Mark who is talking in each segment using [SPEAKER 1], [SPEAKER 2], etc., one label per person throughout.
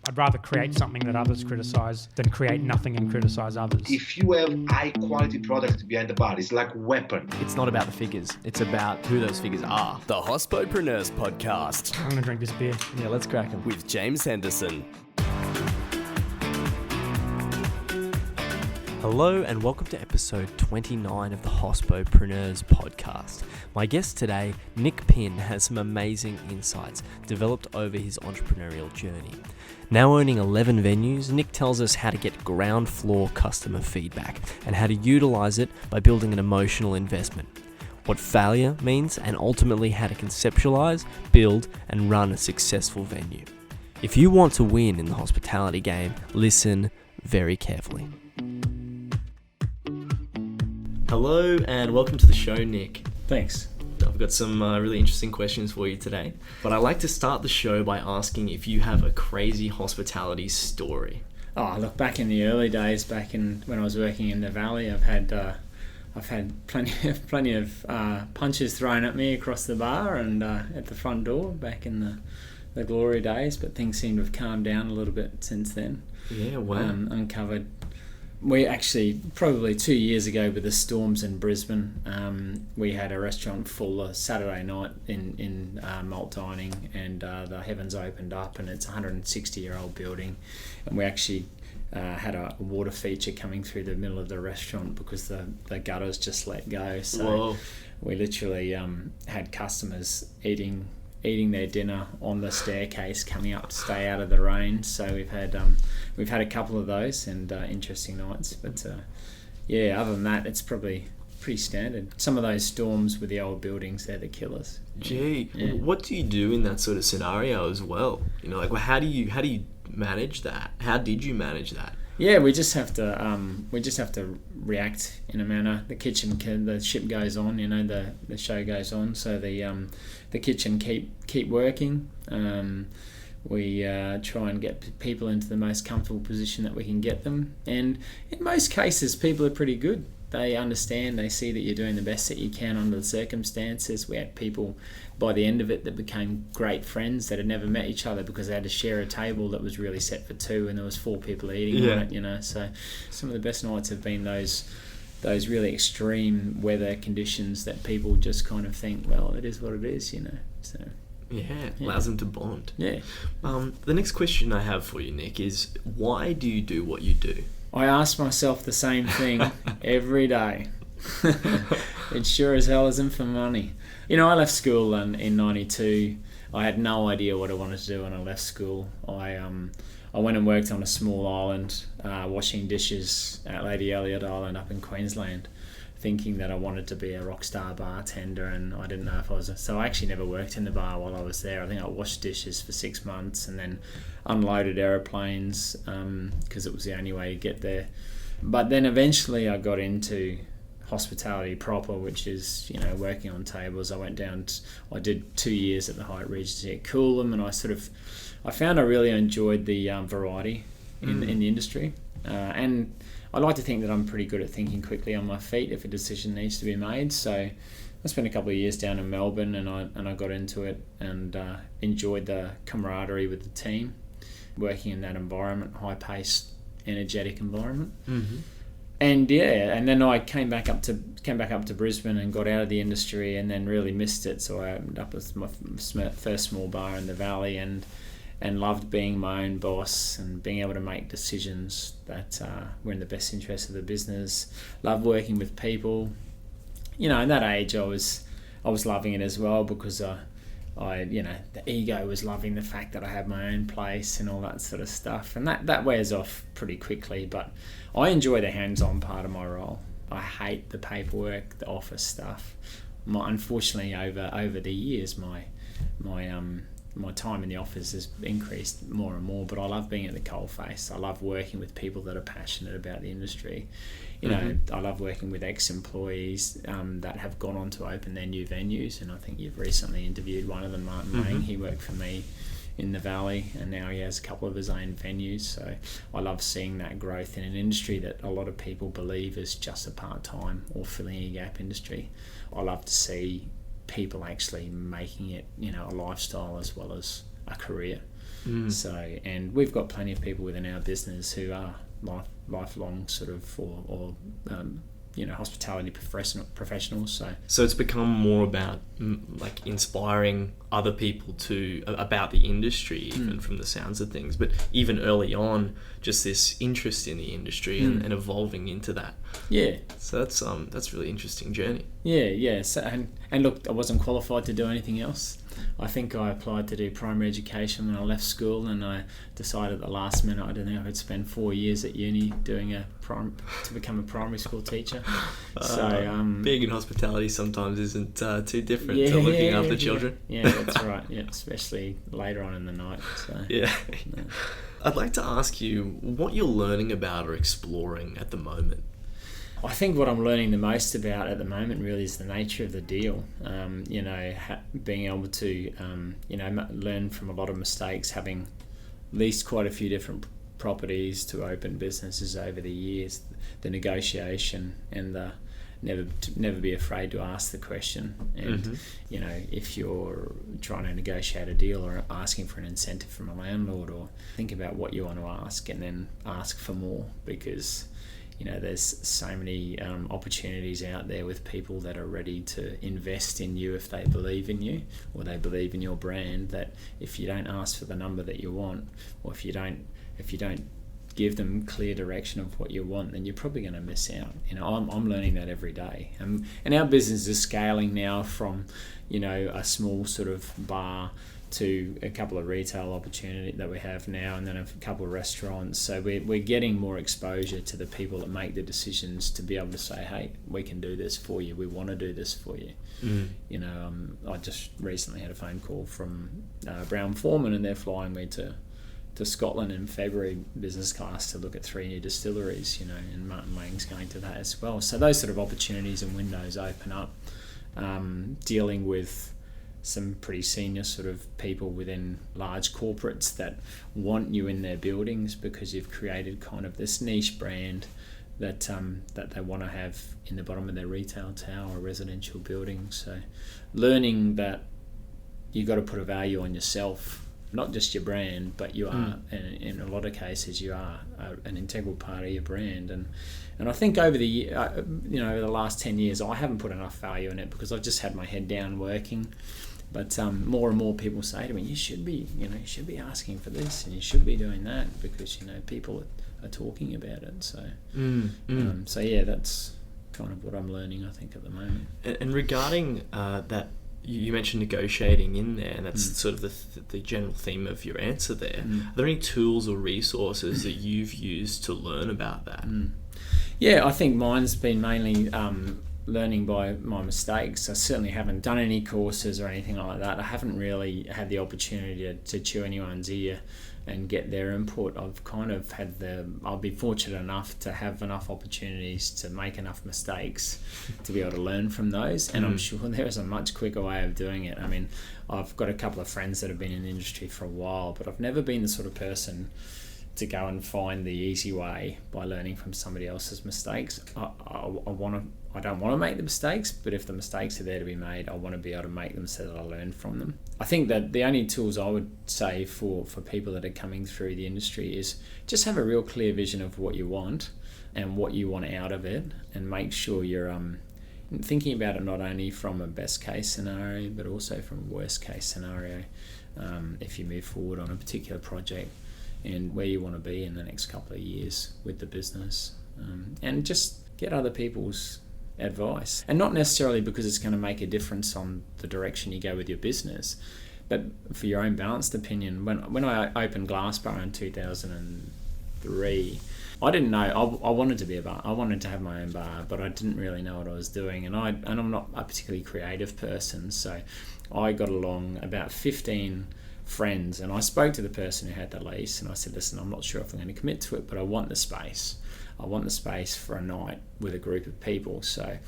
[SPEAKER 1] I'd rather create something that others criticise than create nothing and criticise others.
[SPEAKER 2] If you have high quality product behind the bar, it's like weapon.
[SPEAKER 3] It's not about the figures, it's about who those figures are.
[SPEAKER 4] The Hospreneurs Podcast.
[SPEAKER 1] I'm going to drink this beer.
[SPEAKER 3] Yeah, let's crack them.
[SPEAKER 4] With James Henderson.
[SPEAKER 3] Hello and welcome to episode 29 of the Hospreneurs Podcast. My guest today, Nick Pinn, has some amazing insights developed over his entrepreneurial journey. Now owning 11 venues, Nick tells us how to get ground floor customer feedback and how to utilize it by building an emotional investment, what failure means, and ultimately how to conceptualize, build, and run a successful venue. If you want to win in the hospitality game, listen very carefully. Hello and welcome to the show, Nick.
[SPEAKER 5] Thanks.
[SPEAKER 3] I've got some really interesting questions for you today, but I'd like to start the show by asking if you have a crazy hospitality story.
[SPEAKER 5] Oh, look, back in the early days, when I was working in the Valley, I've had plenty of punches thrown at me across the bar and at the front door back in the glory days, but things seem to have calmed down a little bit since then.
[SPEAKER 3] Yeah, wow.
[SPEAKER 5] Uncovered. We actually, probably 2 years ago with the storms in Brisbane, we had a restaurant full of Saturday night in malt dining, and the heavens opened up, and it's a 160-year-old building, and we actually had a water feature coming through the middle of the restaurant because the gutters just let go. So
[SPEAKER 3] Whoa.
[SPEAKER 5] We literally had customers eating their dinner on the staircase coming up to stay out of the rain. So we've had a couple of those and interesting nights, but other than that, it's probably pretty standard. Some of those storms with the old buildings, they're the killers.
[SPEAKER 3] Gee,
[SPEAKER 5] Yeah.
[SPEAKER 3] What do you do in that sort of scenario as well? You know, like, how do you manage that? How did you manage that?
[SPEAKER 5] Yeah, we just have to react in a manner. The ship goes on, the show goes on. So the kitchen keep working. We try and get people into the most comfortable position that we can get them. And in most cases, people are pretty good. They understand, they see that you're doing the best that you can under the circumstances. We had people by the end of it that became great friends that had never met each other because they had to share a table that was really set for two and there was 4 people eating on it, So some of the best nights have been those really extreme weather conditions that people just kind of think, well, it is what it is, So
[SPEAKER 3] Yeah, allows them to bond.
[SPEAKER 5] yeah.
[SPEAKER 3] The next question I have for you, Nick, is why do you do what you do?
[SPEAKER 5] I ask myself the same thing every day. It sure as hell isn't for money. I left school in 92. I had no idea what I wanted to do when I left school. I went and worked on a small island, washing dishes at Lady Elliot Island up in Queensland, thinking that I wanted to be a rock star bartender, and I didn't know if I was. So I actually never worked in the bar while I was there. I think I washed dishes for 6 months and then unloaded aeroplanes because it was the only way to get there. But then eventually I got into hospitality proper, which is working on tables. I did 2 years at the Hyatt Regency at Coolum, and I found I really enjoyed the variety in the industry, and I like to think that I'm pretty good at thinking quickly on my feet if a decision needs to be made. So I spent a couple of years down in Melbourne, and I got into it and enjoyed the camaraderie with the team, working in that environment, high-paced, energetic environment. Mm-hmm. And and then I came back up to Brisbane and got out of the industry, and then really missed it. So I opened up with my first small bar in the Valley, and loved being my own boss and being able to make decisions that were in the best interest of the business. Loved working with people. In that age, I was loving it as well because the ego was loving the fact that I had my own place and all that sort of stuff, and that wears off pretty quickly. But I enjoy the hands-on part of my role. I hate the paperwork, the office stuff. Unfortunately, over the years, my time in the office has increased more and more, but I love being at the coalface. I love working with people that are passionate about the industry. I love working with ex-employees that have gone on to open their new venues, and I think you've recently interviewed one of them, Martin Lang. He worked for me in the Valley, and now he has a couple of his own venues. So I love seeing that growth in an industry that a lot of people believe is just a part-time or filling a gap industry. I love to see people actually making it, a lifestyle as well as a career. So, and we've got plenty of people within our business who are lifelong sort of or hospitality professionals.
[SPEAKER 3] So it's become more about like inspiring other people about the industry, even from the sounds of things. But even early on, just this interest in the industry and evolving into that.
[SPEAKER 5] Yeah.
[SPEAKER 3] So that's really interesting journey.
[SPEAKER 5] Yeah. So, and look, I wasn't qualified to do anything else. I think I applied to do primary education when I left school, and I decided at the last minute I didn't think I could spend 4 years at uni doing to become a primary school teacher.
[SPEAKER 3] Being in hospitality sometimes isn't too different to looking after children.
[SPEAKER 5] Yeah, that's right. Yeah, especially later on in the night. So.
[SPEAKER 3] Yeah. I'd like to ask you what you're learning about or exploring at the moment.
[SPEAKER 5] I think what I'm learning the most about at the moment really is the nature of the deal. Being able to, learn from a lot of mistakes, having leased quite a few different properties to open businesses over the years, the negotiation and the never be afraid to ask the question. And, if you're trying to negotiate a deal or asking for an incentive from a landlord, or think about what you want to ask and then ask for more, because there's so many opportunities out there with people that are ready to invest in you if they believe in you or they believe in your brand, that if you don't ask for the number that you want, or if you don't give them clear direction of what you want, then you're probably going to miss out. I'm learning that every day. And our business is scaling now from, a small sort of bar to a couple of retail opportunities that we have now, and then a couple of restaurants. So we're getting more exposure to the people that make the decisions to be able to say, hey, we can do this for you. We want to do this for you. I just recently had a phone call from Brown Foreman, and they're flying me to Scotland in February business class to look at 3 new distilleries, and Martin Lang's going to that as well. So those sort of opportunities and windows open up, dealing with some pretty senior sort of people within large corporates that want you in their buildings because you've created kind of this niche brand that they want to have in the bottom of their retail tower or residential building. So learning that you've got to put a value on yourself, not just your brand, but you are, in a lot of cases, you are an integral part of your brand. And I think over the over the last 10 years, I haven't put enough value in it because I've just had my head down working. But more and more people say to me, you should be asking for this, and you should be doing that, because people are talking about it. So, so yeah, that's kind of what I'm learning, I think, at the moment.
[SPEAKER 3] And regarding that, you mentioned negotiating in there, and that's sort of the general theme of your answer there. Are there any tools or resources that you've used to learn about that?
[SPEAKER 5] Yeah, I think mine's been mainly learning by my mistakes. I certainly haven't done any courses or anything like that. I haven't really had the opportunity to chew anyone's ear and get their input. I've kind of I'll be fortunate enough to have enough opportunities to make enough mistakes to be able to learn from those, and I'm sure there is a much quicker way of doing it. I mean, I've got a couple of friends that have been in the industry for a while, but I've never been the sort of person to go and find the easy way by learning from somebody else's mistakes. I don't want to make the mistakes, but if the mistakes are there to be made, I want to be able to make them so that I learn from them. I think that the only tools I would say for people that are coming through the industry is just have a real clear vision of what you want and what you want out of it, and make sure you're thinking about it not only from a best case scenario, but also from a worst case scenario if you move forward on a particular project, and where you want to be in the next couple of years with the business, and just get other people's advice, and not necessarily because it's going to make a difference on the direction you go with your business, but for your own balanced opinion. When I opened Glassbar in 2003, I didn't know I wanted to be a bar. I wanted to have my own bar, but I didn't really know what I was doing, and I'm not a particularly creative person, so I got along about 15 friends, and I spoke to the person who had the lease, and I said, listen, I'm not sure if I'm going to commit to it, but I want the space. I want the space for a night with a group of people. So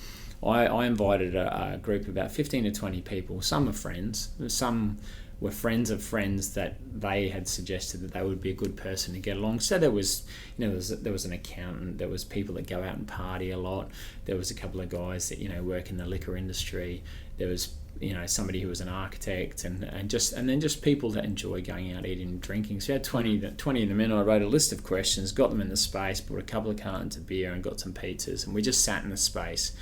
[SPEAKER 5] I invited a group of about 15 to 20 people. Some are friends, some were friends of friends that they had suggested that they would be a good person to get along. So there was an accountant, there was people that go out and party a lot, there was a couple of guys that work in the liquor industry, there was somebody who was an architect, and then just people that enjoy going out eating and drinking. So we had 20 of them in. I wrote a list of questions, got them in the space, bought a couple of cartons of beer and got some pizzas, and we just sat in the space.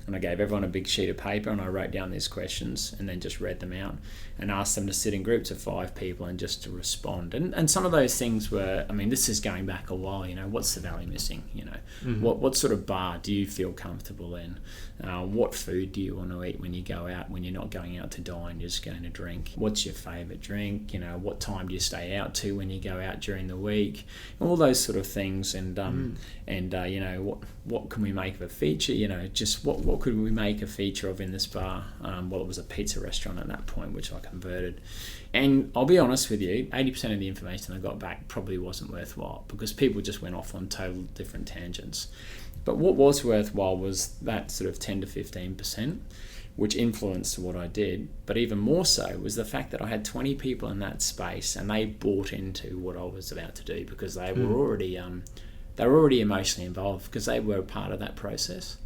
[SPEAKER 5] And I gave everyone a big sheet of paper and I wrote down these questions and then just read them out and asked them to sit in groups of 5 people and just to respond. And some of those things were, this is going back a while, what's the valley missing? What sort of bar do you feel comfortable in? What food do you want to eat when you go out, when you're not going out to dine, you're just going to drink? What's your favourite drink? What time do you stay out to when you go out during the week? All those sort of things. And what can we make of a feature? Just what could we make a feature of in this bar? Well, it was a pizza restaurant at that point, which I converted. And I'll be honest with you, 80% of the information I got back probably wasn't worthwhile because people just went off on total different tangents. But what was worthwhile was that sort of 10 to 15%, which influenced what I did. But even more so was the fact that I had 20 people in that space and they bought into what I was about to do because they were already emotionally involved because they were a part of that process.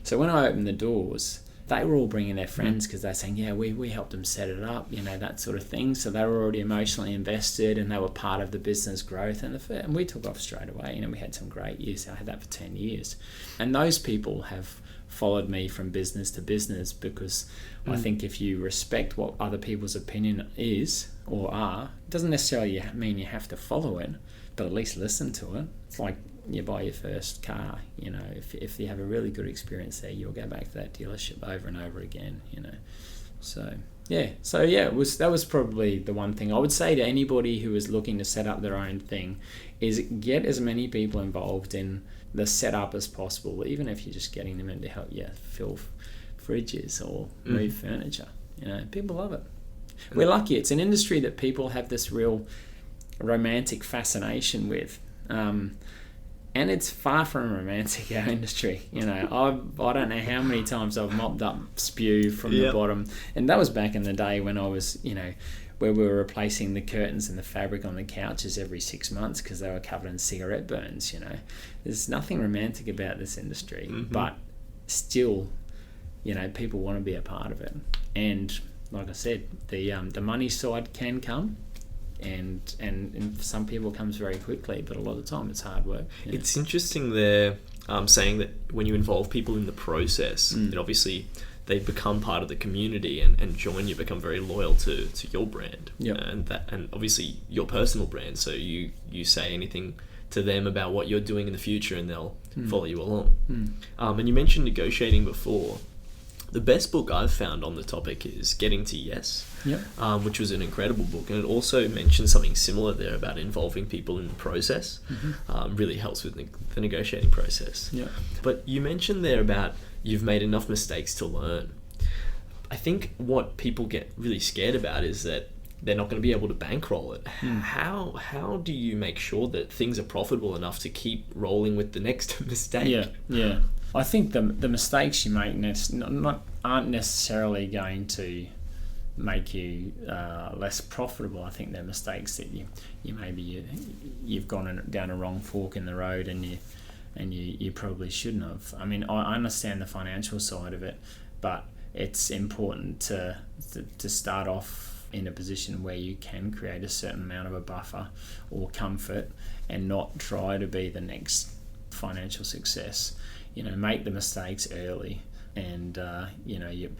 [SPEAKER 5] So when I opened the doors, they were all bringing their friends because they're saying, yeah, we helped them set it up, that sort of thing. So they were already emotionally invested and they were part of the business growth. And we took off straight away. We had some great years. I had that for 10 years. And those people have followed me from business to business because I think if you respect what other people's opinion is or are, it doesn't necessarily mean you have to follow it, but at least listen to it. It's like you buy your first car, if you have a really good experience there, you'll go back to that dealership over and over again, that was probably the one thing I would say to anybody who is looking to set up their own thing is get as many people involved in the setup as possible, even if you're just getting them in to help you fill fridges or move furniture. People love it. We're lucky. It's an industry that people have this real romantic fascination with. And it's far from romantic, our industry. I don't know how many times I've mopped up spew from the bottom. And that was back in the day when I was, where we were replacing the curtains and the fabric on the couches every 6 months because they were covered in cigarette burns, There's nothing romantic about this industry. But still, people want to be a part of it. And like I said, the money side can come. And for some people it comes very quickly, but a lot of the time it's hard work.
[SPEAKER 3] It's interesting there saying that when you involve people in the process, then obviously they become part of the community and join you, become very loyal to your brand and obviously your personal brand. So you say anything to them about what you're doing in the future and they'll follow you along. And you mentioned negotiating before. The best book I've found on the topic is Getting to Yes, which was an incredible book. And it also mentions something similar there about involving people in the process. Really helps with the negotiating process. But you mentioned there about you've made enough mistakes to learn. I think what people get really scared about is that they're not going to be able to bankroll it. How do you make sure that things are profitable enough to keep rolling with the next mistake?
[SPEAKER 5] I think the mistakes you make aren't necessarily going to make you less profitable. I think they're mistakes that you've gone down a wrong fork in the road and you probably shouldn't have. I understand the financial side of it, but it's important to start off in a position where you can create a certain amount of a buffer or comfort and not try to be the next financial success. Make the mistakes early and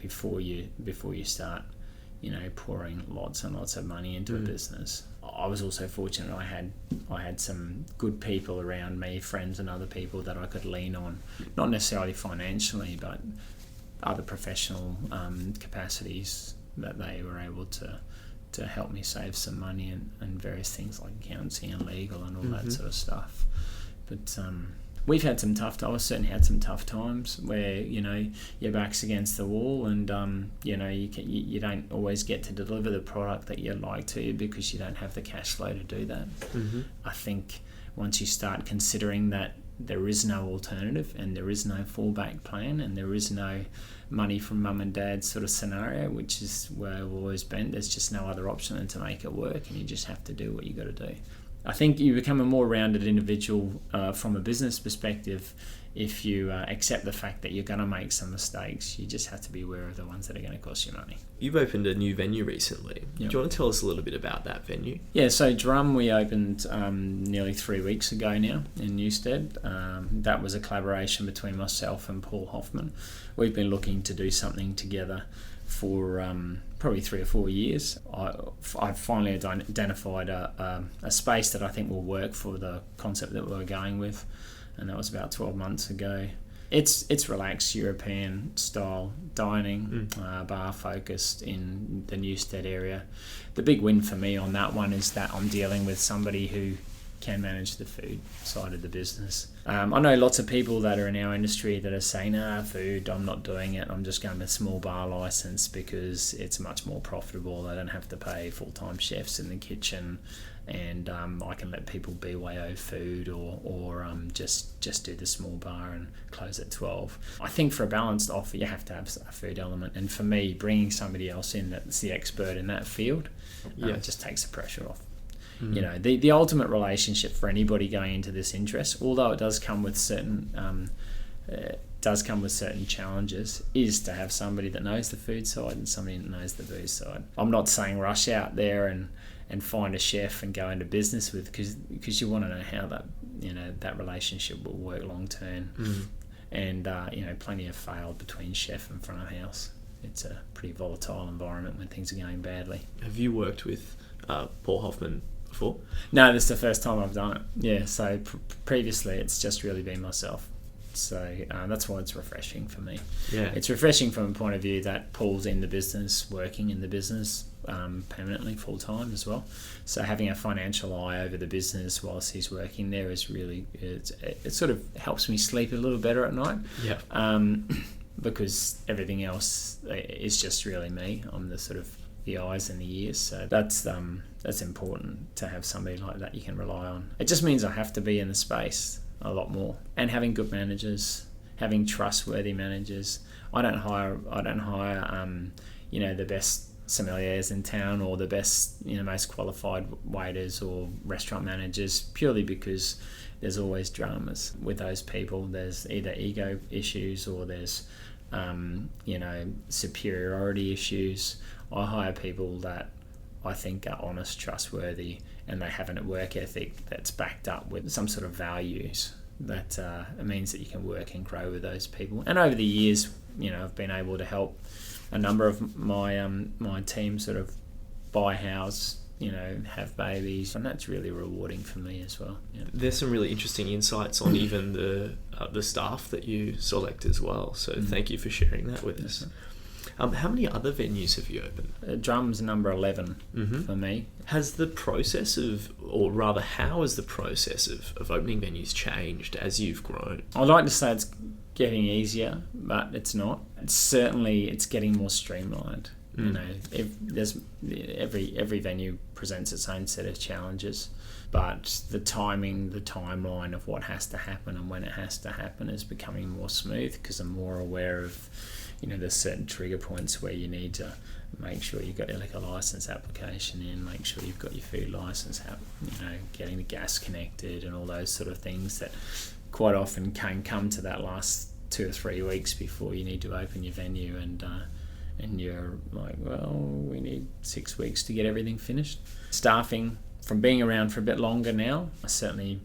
[SPEAKER 5] before you start pouring lots and lots of money into a business. I was also fortunate I had some good people around me, friends and other people that I could lean on, not necessarily financially but other professional capacities that they were able to help me save some money and various things like accounting and legal and all that sort of stuff. But we've had some I've certainly had some tough times where your back's against the wall and you don't always get to deliver the product that you'd like to because you don't have the cash flow to do that. I think once you start considering that there is no alternative and there is no fallback plan and there is no money from mum and dad sort of scenario, which is where I've always been, there's just no other option than to make it work and you just have to do what you got to do. I think you become a more rounded individual from a business perspective if you accept the fact that you're going to make some mistakes. You just have to be aware of the ones that are going to cost you money.
[SPEAKER 3] You've opened a new venue recently.
[SPEAKER 5] Yep.
[SPEAKER 3] Do you want to tell us a little bit about that venue?
[SPEAKER 5] Yeah, so Drum we opened nearly 3 weeks ago now in Newstead. That was a collaboration between myself and Paul Hoffman. We've been looking to do something together for probably 3 or 4 years. I've finally identified a space that I think will work for the concept that we're going with, and that was about 12 months ago. It's relaxed European style dining, bar focused in the Newstead area. The big win for me on that one is that I'm dealing with somebody who can manage the food side of the business. I know lots of people that are in our industry that are saying, food, I'm not doing it. I'm just going with a small bar license because it's much more profitable. I don't have to pay full-time chefs in the kitchen, and I can let people BYO food or just do the small bar and close at 12. I think for a balanced offer, you have to have a food element. And for me, bringing somebody else in that's the expert in that field just takes the pressure off. You know, the ultimate relationship for anybody going into this interest, although it does come with certain challenges, is to have somebody that knows the food side and somebody that knows the booze side. I'm not saying rush out there and find a chef and go into business with, because you want to know how that relationship will work long term. And plenty have failed between chef and front of house. It's a pretty volatile environment when things are going badly.
[SPEAKER 3] Have you worked with Paul Hoffman before?
[SPEAKER 5] No, this is the first time I've done it. Yeah, so previously it's just really been myself. So that's why it's refreshing for me.
[SPEAKER 3] Yeah,
[SPEAKER 5] it's refreshing from a point of view that Paul's in the business, working in the business permanently, full time as well. So having a financial eye over the business whilst he's working there is really it sort of helps me sleep a little better at night.
[SPEAKER 3] Yeah.
[SPEAKER 5] Because everything else is just really me. I'm the sort of the eyes and the ears. So that's important to have somebody like that you can rely on. It just means I have to be in the space a lot more, and having good managers, having trustworthy managers. I don't hire the best sommeliers in town or the best most qualified waiters or restaurant managers, purely because there's always dramas with those people. There's either ego issues or there's superiority issues. I hire people that I think are honest, trustworthy, and they have a work ethic that's backed up with some sort of values that it means that you can work and grow with those people. And over the years, I've been able to help a number of my team sort of buy house, have babies, and that's really rewarding for me as well. Yeah.
[SPEAKER 3] There's some really interesting insights on even the staff that you select as well. So thank you for sharing that with us. How many other venues have you opened?
[SPEAKER 5] Drum's number 11 for me.
[SPEAKER 3] How has the process of opening venues changed as you've grown?
[SPEAKER 5] I'd like to say it's getting easier, but it's not. It's getting more streamlined. Every venue presents its own set of challenges, but the timeline of what has to happen and when it has to happen is becoming more smooth, because I'm more aware of there's certain trigger points where you need to make sure you've got your liquor license application in, make sure you've got your food license out, getting the gas connected and all those sort of things that quite often can come to that last 2 or 3 weeks before you need to open your venue, and you're like, well, we need 6 weeks to get everything finished. Staffing, from being around for a bit longer now, I certainly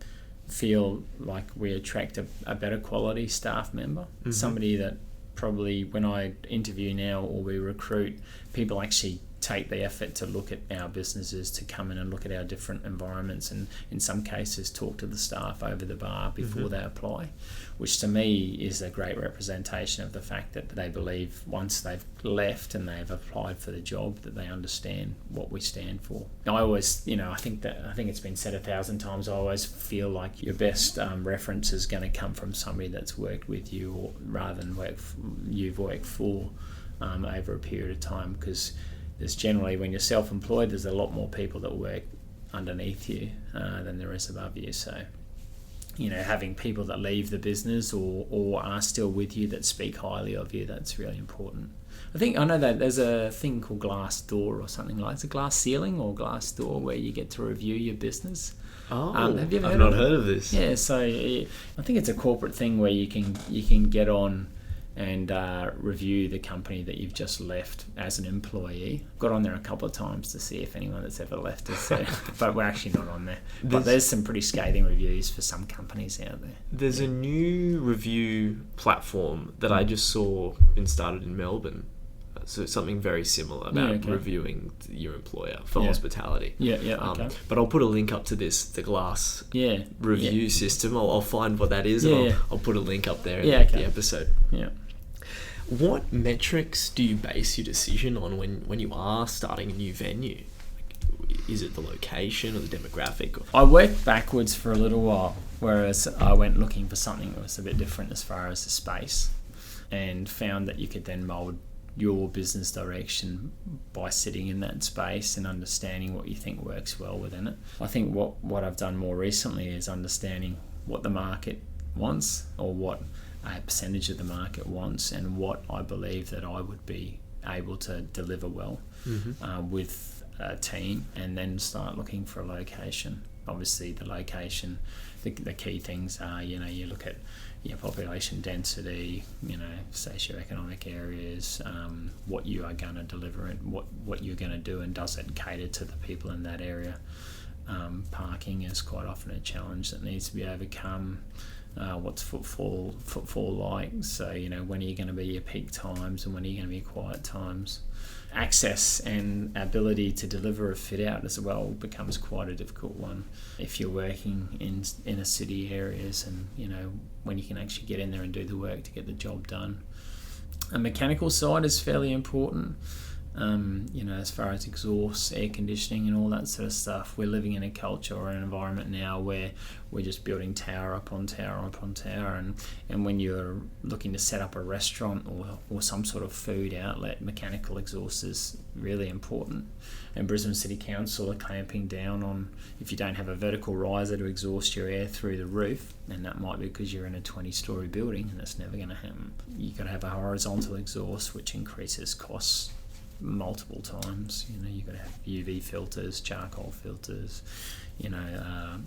[SPEAKER 5] feel like we attract a better quality staff member, somebody that probably when I interview now or we recruit, people actually take the effort to look at our businesses, to come in and look at our different environments, and in some cases talk to the staff over the bar before they apply, which to me is a great representation of the fact that they believe once they've left and they've applied for the job that they understand what we stand for. I always, I think it's been said 1,000 times, I always feel like your best reference is going to come from somebody that's worked with you, or rather than you've worked for over a period of time, because there's generally, when you're self-employed, there's a lot more people that work underneath you than there is above you. So, having people that leave the business or are still with you that speak highly of you, that's really important. I know that there's a thing called glass door or something like it's a glass ceiling or glass door where you get to review your business.
[SPEAKER 3] Oh,
[SPEAKER 5] have you ever
[SPEAKER 3] I've not heard of this.
[SPEAKER 5] Yeah, so I think it's a corporate thing where you can get on and review the company that you've just left as an employee. Got on there a couple of times to see if anyone that's ever left is there, but we're actually not on there. But there's some pretty scathing reviews for some companies out there.
[SPEAKER 3] There's a new review platform that I just saw been started in Melbourne. So it's something very similar about reviewing your employer for hospitality.
[SPEAKER 5] Okay.
[SPEAKER 3] But I'll put a link up to the glass review system. I'll find what that is and I'll put a link up there in the episode.
[SPEAKER 5] Yeah.
[SPEAKER 3] What metrics do you base your decision on when you are starting a new venue? Is it the location or the demographic?
[SPEAKER 5] I worked backwards for a little while, whereas I went looking for something that was a bit different as far as the space, and found that you could then mould your business direction by sitting in that space and understanding what you think works well within it. I think what I've done more recently is understanding what the market wants, or what a percentage of the market wants, and what I believe that I would be able to deliver well with a team, and then start looking for a location. Obviously the location, the key things are, you look at your population density, socioeconomic areas, what you are going to deliver and what you're going to do, and does it cater to the people in that area. Parking is quite often a challenge that needs to be overcome. What's footfall like? So, when are you going to be your peak times and when are you going to be quiet times? Access and ability to deliver a fit out as well becomes quite a difficult one if you're working in inner city areas, and when you can actually get in there and do the work to get the job done. A mechanical side is fairly important. As far as exhaust, air conditioning and all that sort of stuff. We're living in a culture or an environment now where we're just building tower upon tower upon tower, and when you're looking to set up a restaurant or some sort of food outlet, mechanical exhaust is really important. And Brisbane City Council are clamping down on if you don't have a vertical riser to exhaust your air through the roof, and that might be because you're in a 20-storey building, and that's never going to happen. You've got to have a horizontal exhaust, which increases costs multiple times. You've got to have UV filters, charcoal filters,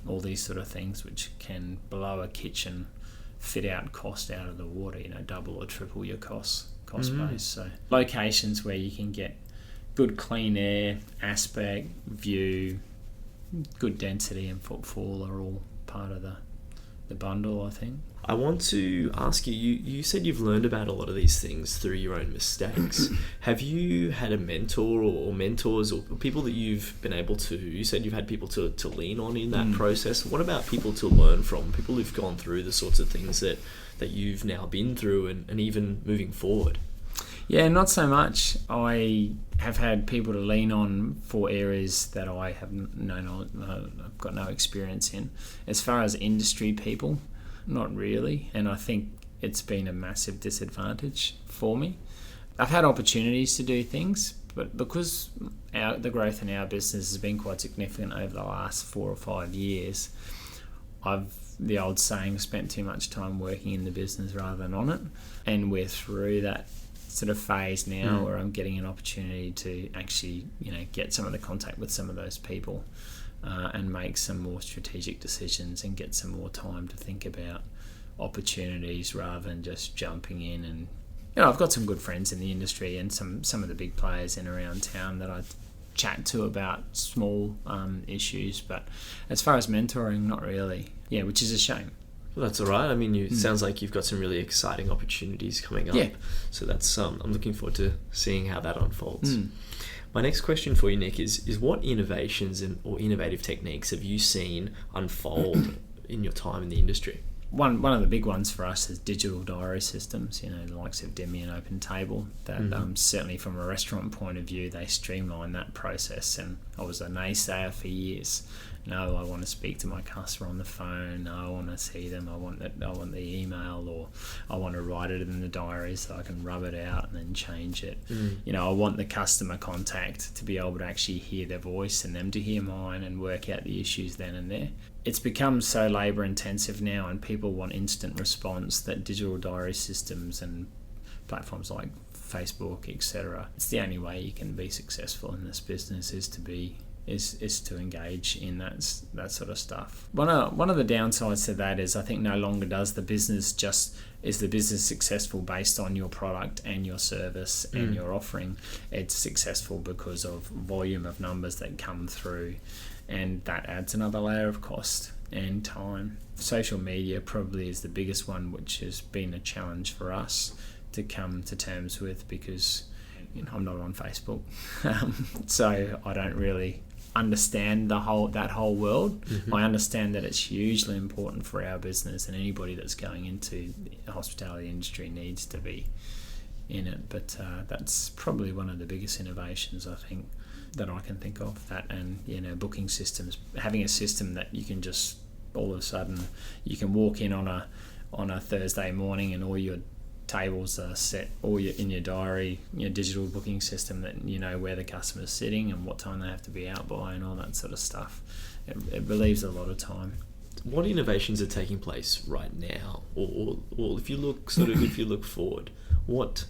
[SPEAKER 5] all these sort of things which can blow a kitchen fit out cost out of the water, double or triple your cost base. So locations where you can get good clean air, aspect, view, good density and footfall are all part of the bundle, I think.
[SPEAKER 3] I want to ask you said you've learned about a lot of these things through your own mistakes. Have you had a mentor or mentors or people that you've been able to, you said you've had people to lean on in that process. What about people to learn from, people who've gone through the sorts of things that you've now been through and even moving forward?
[SPEAKER 5] Yeah, not so much. I have had people to lean on for areas that I have I've got no experience in. As far as industry people, not really, and I think it's been a massive disadvantage for me. I've had opportunities to do things, but because the growth in our business has been quite significant over the last 4 or 5 years, the old saying, spent too much time working in the business rather than on it, and we're through that sort of phase now where I'm getting an opportunity to actually get some of the contact with some of those people and make some more strategic decisions and get some more time to think about opportunities rather than just jumping in. And I've got some good friends in the industry and some of the big players in around town that I chat to about small issues, but as far as mentoring, not really. Yeah, which is a shame.
[SPEAKER 3] Well, that's all right. I mean, it sounds like you've got some really exciting opportunities coming up. Yeah. So that's I'm looking forward to seeing how that unfolds. My next question for you, Nick, is what innovations or innovative techniques have you seen unfold in your time in the industry?
[SPEAKER 5] One of the big ones for us is digital diary systems, the likes of Demi and Open Table. That certainly from a restaurant point of view, they streamline that process. And I was a naysayer for years No, I want to speak to my customer on the phone. No, I want to see them. I want the email, or I want to write it in the diary so I can rub it out and then change it. I want the customer contact to be able to actually hear their voice and them to hear mine and work out the issues then and there. It's become so labour intensive now, and people want instant response, that digital diary systems and platforms like Facebook, etc. It's the only way you can be successful in this business is to engage in that sort of stuff. One of the downsides to that is I think no longer is the business successful based on your product and your service and your offering. It's successful because of volume of numbers that come through, and that adds another layer of cost and time. Social media probably is the biggest one, which has been a challenge for us to come to terms with, because I'm not on Facebook, so I don't really understand that whole world. I understand that it's hugely important for our business, and anybody that's going into the hospitality industry needs to be in it. But that's probably one of the biggest innovations I think that I can think of. That, and booking systems, having a system that you can just all of a sudden you can walk in on a Thursday morning and all your tables are set, all in your diary, your digital booking system, that you know where the customer's sitting and what time they have to be out by and all that sort of stuff. It relieves a lot of time.
[SPEAKER 3] What innovations are taking place right now, or if you look forward, what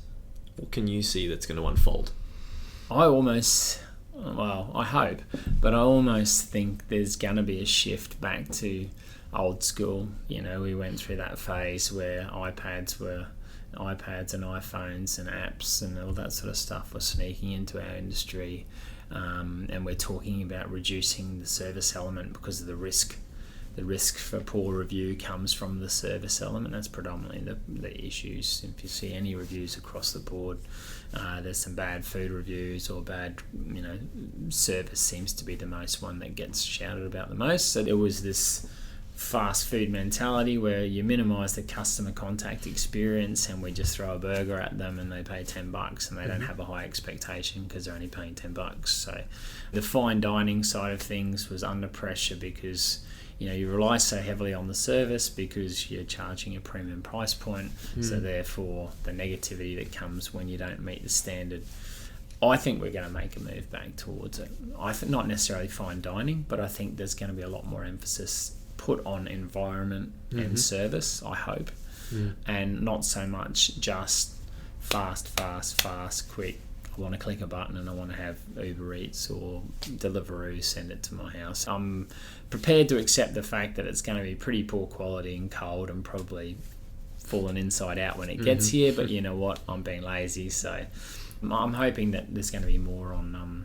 [SPEAKER 3] can you see that's going to unfold?
[SPEAKER 5] I hope, but I almost think there's going to be a shift back to old school. We went through that phase where iPads and iPhones and apps and all that sort of stuff were sneaking into our industry, and we're talking about reducing the service element because of the risk. The risk for poor review comes from the service element. That's predominantly the issues. If you see any reviews across the board, there's some bad food reviews or bad, service seems to be the most one that gets shouted about the most. So there was this fast food mentality where you minimise the customer contact experience, and we just throw a burger at them and they pay $10 and they don't have a high expectation because they're only paying $10. So the fine dining side of things was under pressure because you rely so heavily on the service because you're charging a premium price point. So therefore the negativity that comes when you don't meet the standard. I think we're going to make a move back towards it. Not necessarily fine dining, but I think there's going to be a lot more emphasis put on environment and service, I hope, and not so much just fast, quick. I want to click a button and I want to have Uber Eats or Deliveroo send it to my house. I'm prepared to accept the fact that it's going to be pretty poor quality and cold and probably fallen inside out when it gets here, but you know what, I'm being lazy, so I'm hoping that there's going to be more on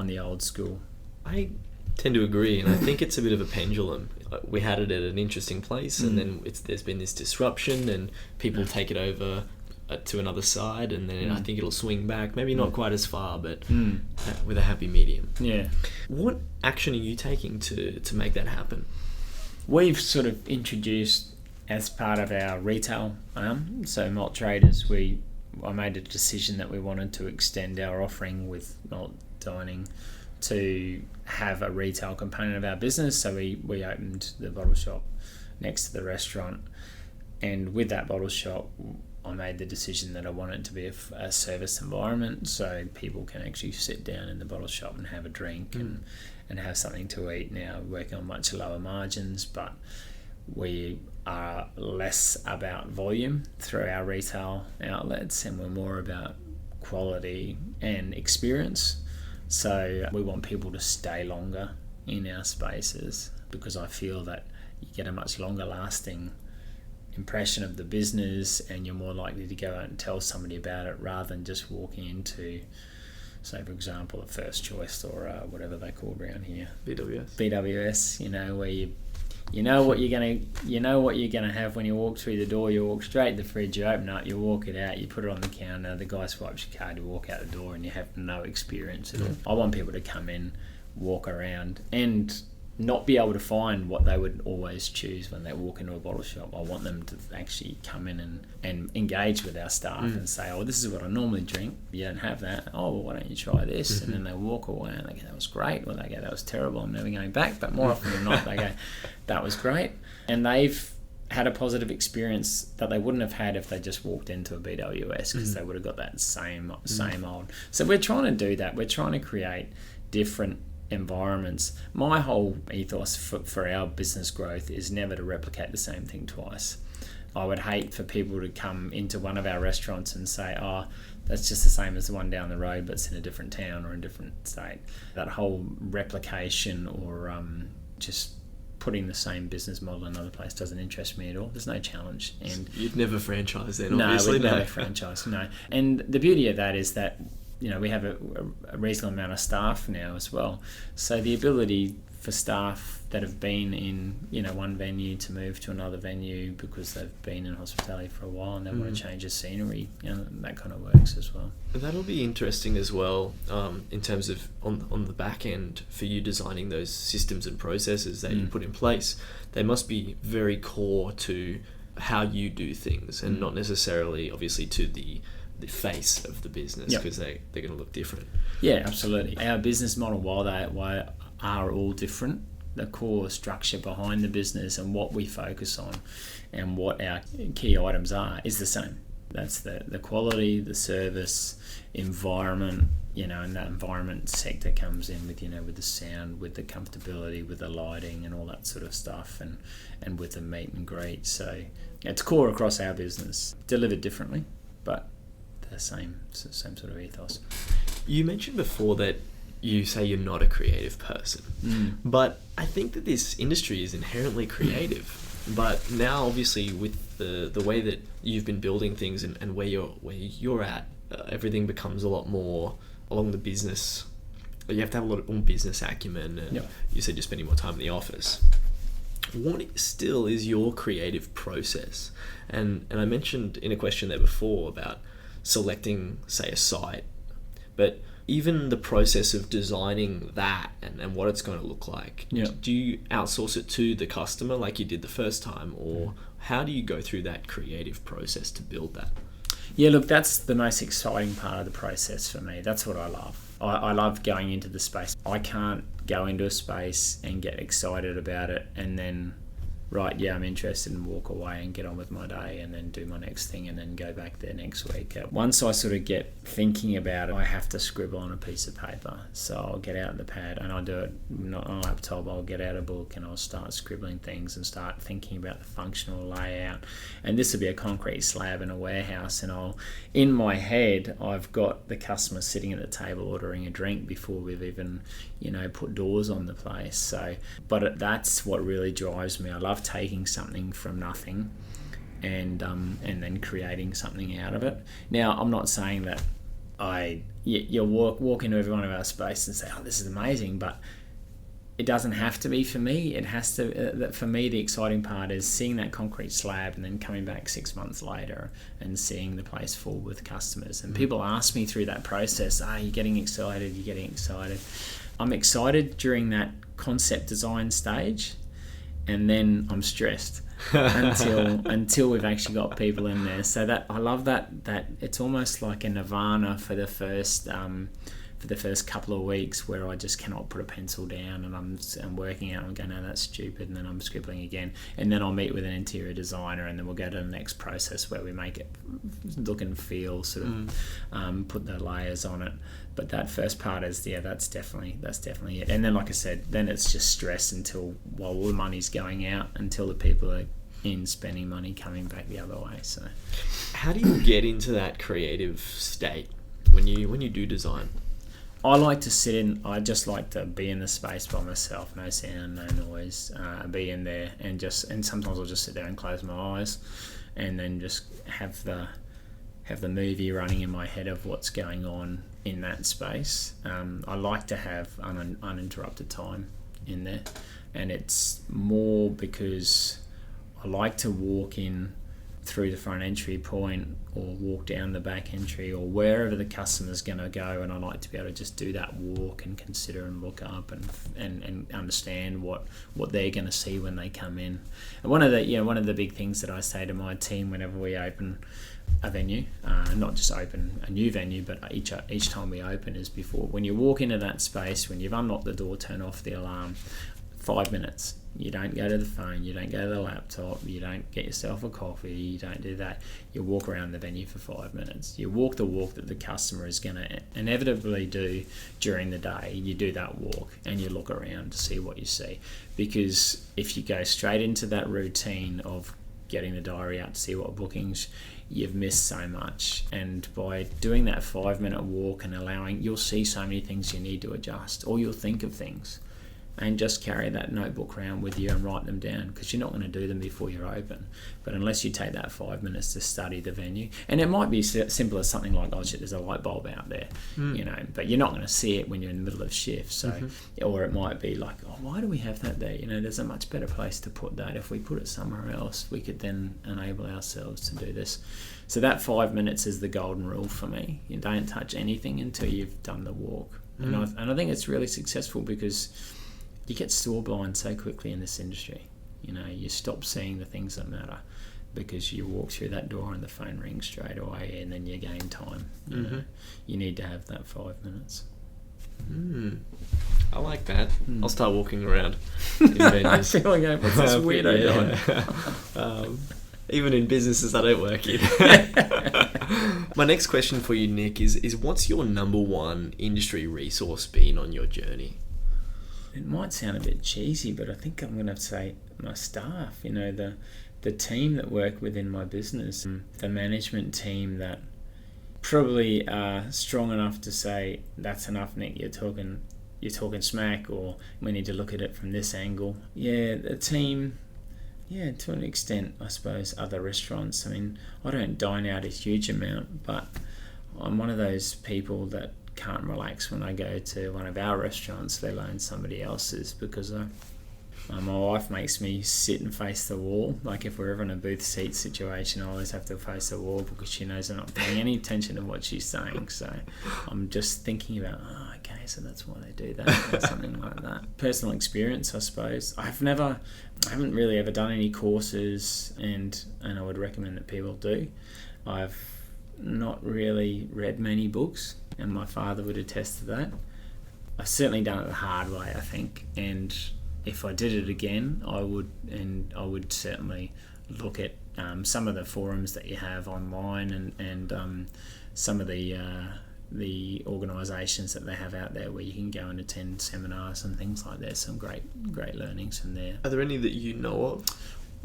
[SPEAKER 5] the old school.
[SPEAKER 3] I tend to agree, and I think it's a bit of a pendulum. We had it at an interesting place, and then there's been this disruption, and people take it over to another side, and then I think it'll swing back, maybe not quite as far, but with a happy medium. Yeah. What action are you taking to make that happen?
[SPEAKER 5] We've sort of introduced, as part of our retail so malt traders, I made a decision that we wanted to extend our offering with malt dining to have a retail component of our business. So we opened the bottle shop next to the restaurant, and with that bottle shop I made the decision that I want it to be a service environment, so people can actually sit down in the bottle shop and have a drink and have something to eat. Now working on much lower margins, but we are less about volume through our retail outlets, and we're more about quality and experience. So we want people to stay longer in our spaces, because I feel that you get a much longer lasting impression of the business, and you're more likely to go out and tell somebody about it rather than just walking into, say for example, a First Choice or whatever they're called around here, BWS, where you know what you're gonna have when you walk through the door. You walk straight to the fridge, you open up, you walk it out, you put it on the counter, the guy swipes your card, you walk out the door, and you have no experience at all. I want people to come in, walk around, and not be able to find what they would always choose when they walk into a bottle shop. I want them to actually come in and engage with our staff and say, oh, this is what I normally drink. You don't have that. Oh, well, why don't you try this? And then they walk away and they go, that was great. Or they go, that was terrible. I'm never going back. But more often than not, they go, that was great. And they've had a positive experience that they wouldn't have had if they just walked into a BWS, because they would have got that same old. So we're trying to do that. We're trying to create different environments. My whole ethos for our business growth is never to replicate the same thing twice. I would hate for people to come into one of our restaurants and say, oh, that's just the same as the one down the road, but it's in a different town or a different state. That whole replication or just putting the same business model in another place doesn't interest me at all. There's no challenge. And
[SPEAKER 3] you'd never franchise then,
[SPEAKER 5] no,
[SPEAKER 3] obviously.
[SPEAKER 5] we'd never franchise, no. And the beauty of that is that, you know, we have a reasonable amount of staff now as well. So the ability for staff that have been in, you know, one venue to move to another venue because they've been in hospitality for a while and they want to change the scenery, you know, that kind of works as well.
[SPEAKER 3] That'll be interesting as well, in terms of on the back end for you designing those systems and processes that you put in place. They must be very core to how you do things and not necessarily, obviously, to the face of the business, because they're going to look different. Yeah,
[SPEAKER 5] absolutely. Our business model, while they are all different, the core structure behind the business and what we focus on and what our key items are is the same. That's the quality, the service, environment, you know, and that environment sector comes in with, you know, with the sound, with the comfortability, with the lighting and all that sort of stuff, and with the meet and greet. So it's core across our business, delivered differently, but the same sort of ethos.
[SPEAKER 3] You mentioned before that you say you're not a creative person, but I think that this industry is inherently creative. But now, obviously, with the way that you've been building things and where you're at, everything becomes a lot more along the business. You have to have a lot more business acumen. And you said you're spending more time in the office. What still is your creative process? And I mentioned in a question there before about selecting, say, a site, but even the process of designing that and what it's going to look like, do you outsource it to the customer like you did the first time, or how do you go through that creative process to build that?
[SPEAKER 5] Yeah, look, that's the most exciting part of the process for me. That's what I love. I love going into the space. I can't go into a space and get excited about it and then, right, yeah, I'm interested, and walk away and get on with my day and then do my next thing and then go back there next week. Once I sort of get thinking about it, I have to scribble on a piece of paper. So I'll get out the pad and I'll do it not on a laptop. I'll get out a book and I'll start scribbling things and start thinking about the functional layout. And this will be a concrete slab in a warehouse, and in my head, I've got the customer sitting at the table ordering a drink before we've even, you know, put doors on the place. So, but that's what really drives me. I love taking something from nothing and then creating something out of it. Now, I'm not saying that you'll walk into every one of our space and say, oh, this is amazing, but it doesn't have to be for me. It has to. For me, the exciting part is seeing that concrete slab and then coming back 6 months later and seeing the place full with customers. And people ask me through that process, are you getting excited? You're getting excited. I'm excited during that concept design stage, and then I'm stressed until we've actually got people in there. So that I love that it's almost like a nirvana for the first couple of weeks, where I just cannot put a pencil down and I'm working out and I'm going, no, that's stupid, and then I'm scribbling again, and then I'll meet with an interior designer, and then we'll go to the next process where we make it look and feel, sort of put the layers on it. But that first part is, that's definitely it. And then, like I said, then it's just stress while all the money's going out, until the people are in spending money coming back the other way. So
[SPEAKER 3] how do you get into that creative state when you do design?
[SPEAKER 5] I like to sit in. I just like to be in the space by myself, no sound, no noise. Be in there and sometimes I'll just sit there and close my eyes, and then just have the movie running in my head of what's going on in that space. I like to have uninterrupted time in there, and it's more because I like to walk in through the front entry point or walk down the back entry or wherever the customer's going to go, and I like to be able to just do that walk and consider and look up and understand what they're going to see when they come in. And one of the big things that I say to my team whenever we open a venue, not just open a new venue, but each time we open, is before, when you walk into that space, when you've unlocked the door, turn off the alarm, 5 minutes. You don't go to the phone, you don't go to the laptop, you don't get yourself a coffee, you don't do that. You walk around the venue for 5 minutes. You walk the walk that the customer is going to inevitably do during the day. You do that walk and you look around to see what you see. Because if you go straight into that routine of getting the diary out to see what bookings, you've missed so much. And by doing that 5 minute walk and you'll see so many things you need to adjust, or you'll think of things. And just carry that notebook around with you and write them down, because you're not going to do them before you're open. But unless you take that 5 minutes to study the venue, and it might be simple as something like, oh shit, there's a light bulb out there, but you're not going to see it when you're in the middle of shift. So, or it might be like, oh, why do we have that there? There's a much better place to put that. If we put it somewhere else, we could then enable ourselves to do this. So that 5 minutes is the golden rule for me. You don't touch anything until you've done the walk. And I think it's really successful because you get store blind so quickly in this industry. You stop seeing the things that matter because you walk through that door and the phone rings straight away, and then you gain time. You need to have that 5 minutes.
[SPEAKER 3] I like that. I'll start walking around in venues.
[SPEAKER 5] I feel like what's this weirdo doing?
[SPEAKER 3] Even in businesses I don't work in. My next question for you, Nick, is what's your number one industry resource been on your journey?
[SPEAKER 5] It might sound a bit cheesy, but I think I'm going to say my staff, the team that work within my business, the management team that probably are strong enough to say, that's enough, Nick, you're talking smack, or we need to look at it from this angle. Yeah, the team, to an extent, I suppose, other restaurants. I mean, I don't dine out a huge amount, but I'm one of those people that can't relax when I go to one of our restaurants, let alone somebody else's, because my wife makes me sit and face the wall. Like if we're ever in a booth seat situation, I always have to face the wall because she knows I'm not paying any attention to what she's saying. So I'm just thinking about, okay, so that's why they do that, or something like that. Personal experience, I suppose. I haven't really ever done any courses, and I would recommend that people do. I've not really read many books, and my father would attest to that. I've certainly done it the hard way, I think, and if I did it again, I would certainly look at some of the forums that you have online and some of the organisations that they have out there where you can go and attend seminars and things like that. Some great learnings from there.
[SPEAKER 3] Are there any that you know of?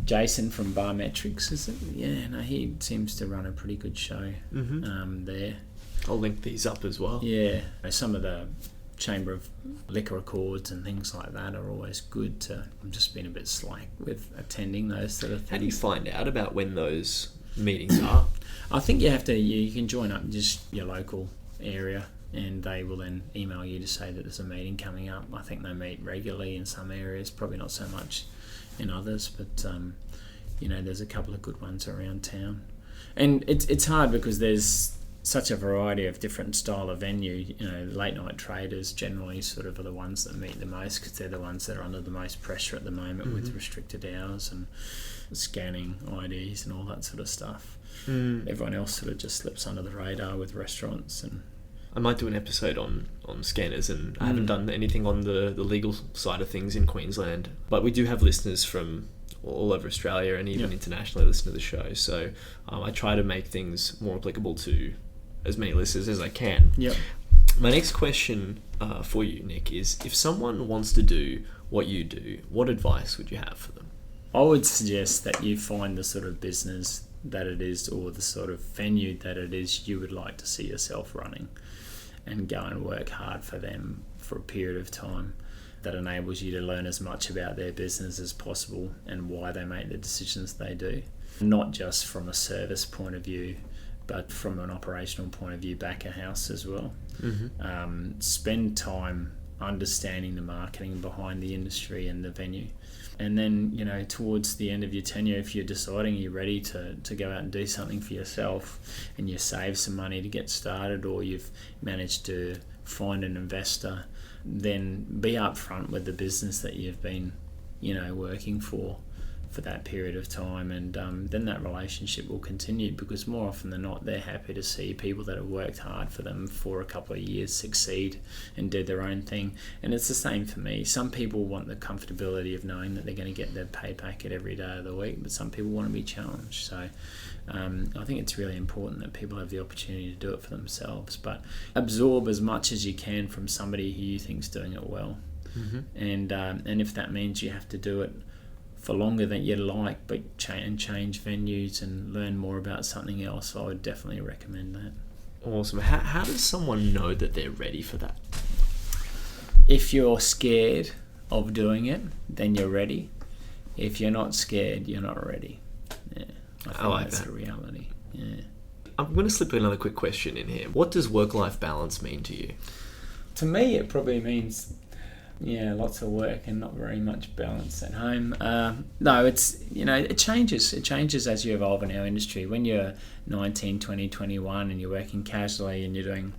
[SPEAKER 5] Jason from Bar Metrics, is it? Yeah, no, he seems to run a pretty good show there.
[SPEAKER 3] I'll link these up as well.
[SPEAKER 5] Yeah, some of the Chamber of Liquor Accords and things like that are always good. I'm just being a bit slack with attending those sort of things.
[SPEAKER 3] How do you find out about when those meetings are?
[SPEAKER 5] I think you can join up just your local area, and they will then email you to say that there's a meeting coming up. I think they meet regularly in some areas, probably not so much in others, but there's a couple of good ones around town. And it's hard because there's such a variety of different style of venue. Late night traders generally sort of are the ones that meet the most, because they're the ones that are under the most pressure at the moment with restricted hours and scanning IDs and all that sort of stuff. Everyone else sort of just slips under the radar with restaurants. And
[SPEAKER 3] I might do an episode on scanners, and I haven't done anything on the legal side of things in Queensland, but we do have listeners from all over Australia and even internationally listen to the show, so I try to make things more applicable to as many listeners as I can. My next question for you, Nick, is if someone wants to do what you do, what advice would you have for them?
[SPEAKER 5] I would suggest that you find the sort of business that it is, or the sort of venue that it is you would like to see yourself running, and go and work hard for them for a period of time that enables you to learn as much about their business as possible and why they make the decisions they do. Not just from a service point of view, but from an operational point of view back of house as well. Spend time understanding the marketing behind the industry and the venue. And then, you know, towards the end of your tenure, if you're deciding you're ready to go out and do something for yourself and you save some money to get started, or you've managed to find an investor, then be upfront with the business that you've been, you know, working for that period of time, and then that relationship will continue, because more often than not they're happy to see people that have worked hard for them for a couple of years succeed and do their own thing. And it's the same for me. Some people want the comfortability of knowing that they're going to get their pay packet every day of the week, but some people want to be challenged. So I think it's really important that people have the opportunity to do it for themselves, but absorb as much as you can from somebody who you think's doing it well. And if that means you have to do it for longer than you'd like, but change venues and learn more about something else, I would definitely recommend that.
[SPEAKER 3] Awesome. How does someone know that they're ready for that?
[SPEAKER 5] If you're scared of doing it, then you're ready. If you're not scared, you're not ready. Yeah, I think
[SPEAKER 3] like
[SPEAKER 5] that's
[SPEAKER 3] that.
[SPEAKER 5] the reality. Yeah.
[SPEAKER 3] I'm going to slip another quick question in here. What does work-life balance mean to you?
[SPEAKER 5] To me, it probably means lots of work and not very much balance at home. No, it's, you know, it changes. It changes as you evolve in our industry. When you're 19, 20, 21 and you're working casually and you're doing,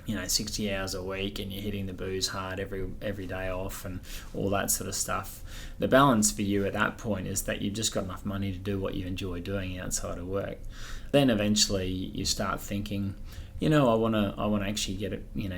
[SPEAKER 5] 60 hours a week and you're hitting the booze hard every day off and all that sort of stuff, the balance for you at that point is that you've just got enough money to do what you enjoy doing outside of work. Then eventually you start thinking, I want to actually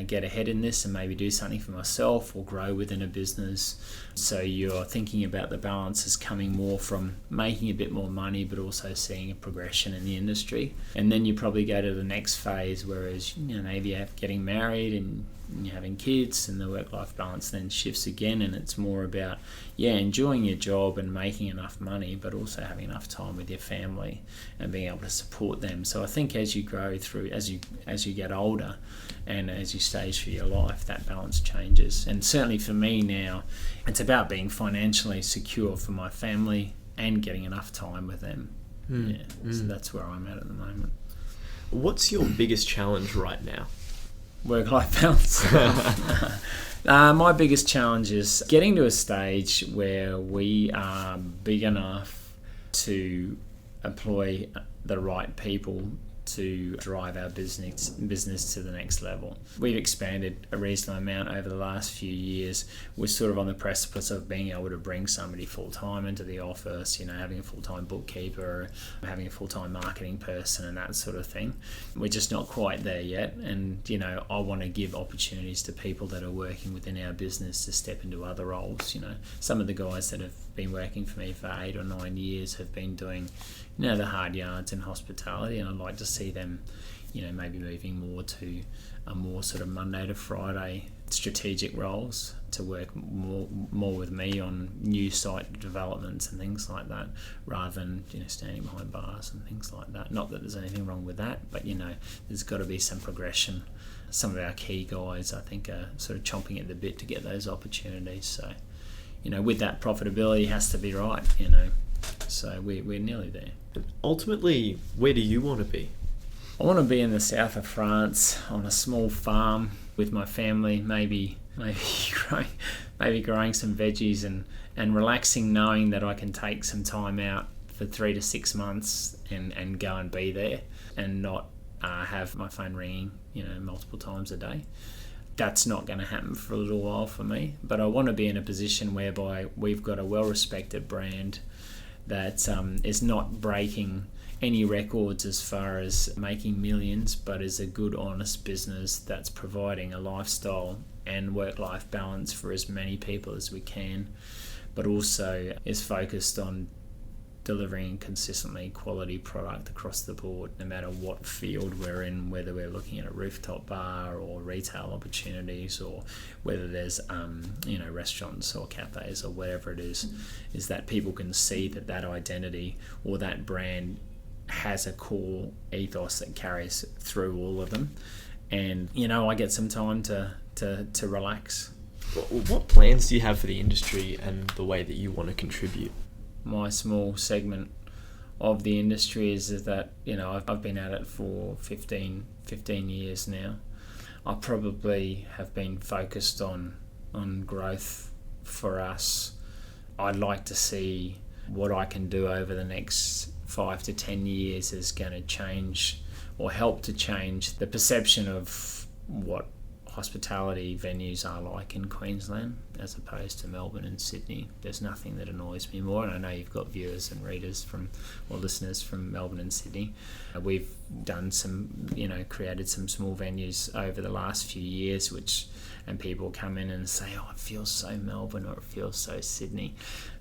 [SPEAKER 5] get ahead in this and maybe do something for myself or grow within a business. So you're thinking about the balance as coming more from making a bit more money, but also seeing a progression in the industry. And then you probably go to the next phase, whereas maybe you're getting married and you're having kids, and the work-life balance then shifts again, and it's more about enjoying your job and making enough money, but also having enough time with your family and being able to support them. So I think as you grow through, as you get older and as you stage through your life, that balance changes. And certainly for me now, it's about being financially secure for my family and getting enough time with them. So that's where I'm at the moment.
[SPEAKER 3] What's your biggest challenge right now?
[SPEAKER 5] Work-life balance. My biggest challenge is getting to a stage where we are big enough to employ the right people to drive our business to the next level. We've expanded a reasonable amount over the last few years. We're sort of on the precipice of being able to bring somebody full-time into the office, having a full-time bookkeeper, having a full-time marketing person and that sort of thing. We're just not quite there yet, and I want to give opportunities to people that are working within our business to step into other roles. Some of the guys that have been working for me for 8 or 9 years have been doing the hard yards in hospitality, and I'd like to see them maybe moving more to a more sort of Monday to Friday strategic roles, to work more with me on new site developments and things like that, rather than standing behind bars and things like that. Not that there's anything wrong with that, but there's got to be some progression. Some of our key guys, I think, are sort of chomping at the bit to get those opportunities. So with that, profitability has to be right, so we're nearly there.
[SPEAKER 3] Ultimately, where do you want to be?
[SPEAKER 5] I want to be in the south of France on a small farm with my family, maybe growing some veggies and relaxing, knowing that I can take some time out for 3 to 6 months and go and be there and not have my phone ringing multiple times a day. That's not going to happen for a little while for me, but I want to be in a position whereby we've got a well-respected brand that is not breaking any records as far as making millions, but is a good, honest business that's providing a lifestyle and work-life balance for as many people as we can, but also is focused on delivering consistently quality product across the board, no matter what field we're in, whether we're looking at a rooftop bar or retail opportunities, or whether there's restaurants or cafes or whatever it is that people can see that identity or that brand has a core ethos that carries through all of them. And I get some time to relax.
[SPEAKER 3] What plans do you have for the industry and the way that you want to contribute?
[SPEAKER 5] My small segment of the industry is that I've been at it for 15 years now. I probably have been focused on growth for us. I'd like to see what I can do over the next 5 to 10 years is going to change or help to change the perception of what hospitality venues are like in Queensland as opposed to Melbourne and Sydney. There's nothing that annoys me more, and I know you've got viewers and readers or listeners from Melbourne and Sydney. We've done created some small venues over the last few years, and people come in and say, oh, it feels so Melbourne or it feels so Sydney.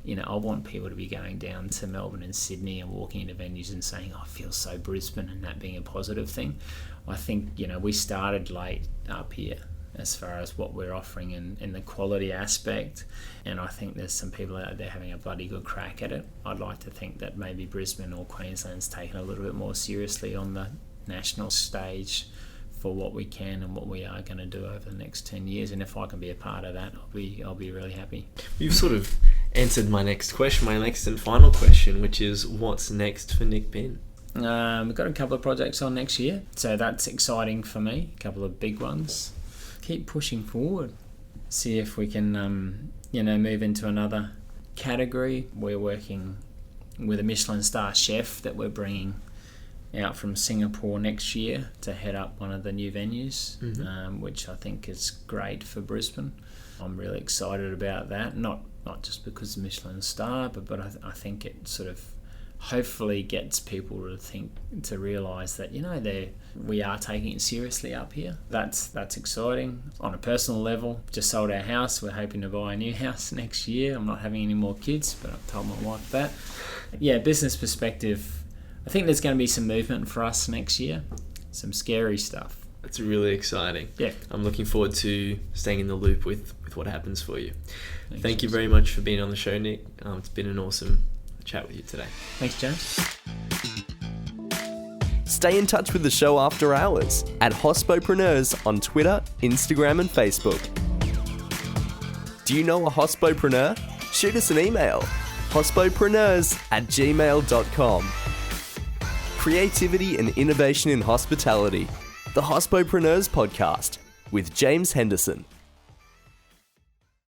[SPEAKER 5] I want people to be going down to Melbourne and Sydney and walking into venues and saying, oh, it feels so Brisbane, and that being a positive thing. I think, we started late up here as far as what we're offering in the quality aspect, and I think there's some people out there having a bloody good crack at it. I'd like to think that maybe Brisbane or Queensland's taken a little bit more seriously on the national stage for what we can and what we are going to do over the next 10 years, and if I can be a part of that, I'll be really happy.
[SPEAKER 3] You've sort of answered my next and final question, which is what's next for Nick Pinn?
[SPEAKER 5] We've got a couple of projects on next year, so that's exciting for me, a couple of big ones. Keep pushing forward, see if we can move into another category. We're working with a Michelin star chef that we're bringing out from Singapore next year to head up one of the new venues, which I think is great for Brisbane. I'm really excited about that, not just because of Michelin star, but I think it sort of hopefully gets people to realise that we are taking it seriously up here. That's exciting. On a personal level, just sold our house. We're hoping to buy a new house next year. I'm not having any more kids, but I've told my wife that. Yeah, business perspective, I think there's going to be some movement for us next year. Some scary stuff.
[SPEAKER 3] That's really exciting.
[SPEAKER 5] Yeah.
[SPEAKER 3] I'm looking forward to staying in the loop with what happens for you.
[SPEAKER 5] Thanks,
[SPEAKER 3] Thank you very much for being on the show, Nick. It's been an awesome chat with you today.
[SPEAKER 5] Thanks, James.
[SPEAKER 4] Stay in touch with the show after hours at Hospopreneurs on Twitter, Instagram and Facebook. Do you know a hospopreneur? Shoot us an email, hospopreneurs@gmail.com. Creativity and innovation in hospitality. The Hospopreneurs Podcast with James Henderson.